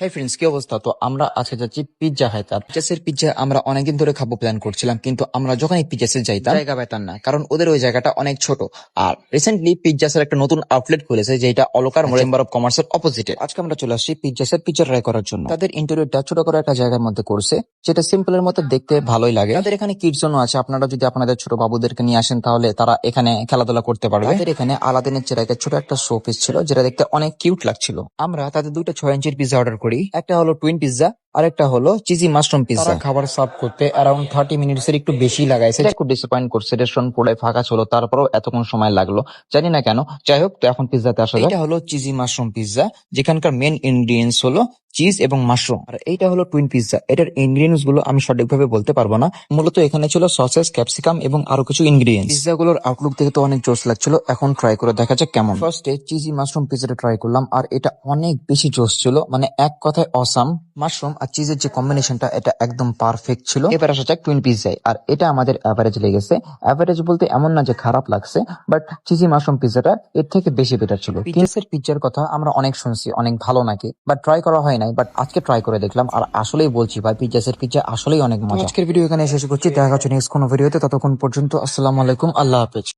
হ্যাঁ ফ্রেন্ডস, কি অবস্থা? তো আমরা আজকে যাচ্ছি পিৎজা হাট। আর পিৎজাসের পিৎজা আমরা অনেকদিন ধরে খাবো প্ল্যান করছিলাম, কিন্তু আমরা যখন এই পিৎজাসে যাইতাম জায়গা পেতাম না, কারণ ওদের ওই জায়গাটা অনেক ছোট। আর রিসেন্টলি পিৎজাসের একটা নতুন আউটলেট খুলেছে, যেটা অলকার চেম্বার অফ কমার্সের অপোজিটে। আজকে আমরা চলে আসছি পিৎজাসের পিৎজা ট্রাই করার জন্য। তাদের ইন্টেরিয়রটা ছোট করে একটা জায়গার মধ্যে করছে, যেটা সিম্পলের মধ্যে দেখতে ভালোই লাগে। তাদের এখানে কিডস জোনও আছে, আপনারা যদি আপনাদের ছোট বাবুদেরকে নিয়ে আসেন তাহলে তারা এখানে খেলাধুলা করতে পারবে। তাদের এখানে আলাদিনের চেরাকের ছোট একটা শো পিস ছিল, যেটা দেখতে অনেক কিউট লাগছিল। আমরা তাদের দুইটা 6 ইঞ্চির পিৎজা অর্ডার করি, একটা হলো টুইন পিৎজা আর একটা হলো চিজি মাশরুম পিৎজা। খাবার সার্ভ করতে অ্যারাউন্ড 30 মিনিটস এর একটু বেশি লাগাইছে, একটু ডিসঅ্যাপয়েন্ট করছে। রেস্টুরেন্ট পুরো ফাঁকা ছিল, তারপরেও এতক্ষণ সময় লাগলো, জানি না কেন। যাই হোক, তো এখন পিৎজাতে আসা যাক। এটা হলো চিজি মাশরুম পিৎজা, যেখানকার মেন ইনগ্রিডিয়েন্টস হলো চিজ এবং মাশরুম। আর এইটা হলো টুইন পিৎজা, এটার ইনগ্রিডিয়েন্টস গুলো আমি সঠিকভাবে বলতে পারবো না। মূলত এখানে ছিল সসেস, ক্যাপসিকাম এবং আরো কিছু ইনগ্রিডিয়েন্টস। পিৎজা গুলোর আউটলুক দেখে তো অনেক জোস লাগছিল, এখন ট্রাই করে দেখা যাক কেমন। ফার্স্টে চিজি মাশরুম পিৎজাটা ট্রাই করলাম, আর এটা অনেক বেশি জোস ছিল, মানে এক কথায় অসাম। মাশরুম আর চিজের যে কম্বিনেশনটা, এটা একদম পারফেক্ট ছিল। এবার আসা যাক টুইন পিৎজায়, আর এটা আমাদের অ্যাভারেজ লেগেছে। অ্যাভারেজ বলতে এমন না যে খারাপ লাগছে, বাট চিজি মাশরুম পিৎজাটা এর থেকে বেশি বেটার ছিল। পিৎজার পিৎজার কথা আমরা অনেক শুনছি, অনেক ভালো নাকি, বাট ট্রাই করা হয় নাই। বাট আজকে ট্রাই করে দেখলাম, আর আসলেই বলছি ভাই, পিৎজার পিৎজা আসলেই অনেক মজা। আজকের ভিডিও এখানে শেষ করছি, দেখা হচ্ছে নেক্সট কোনো ভিডিওতে। ততক্ষণ পর্যন্ত আসসালামু আলাইকুম, আল্লাহ হাফেজ।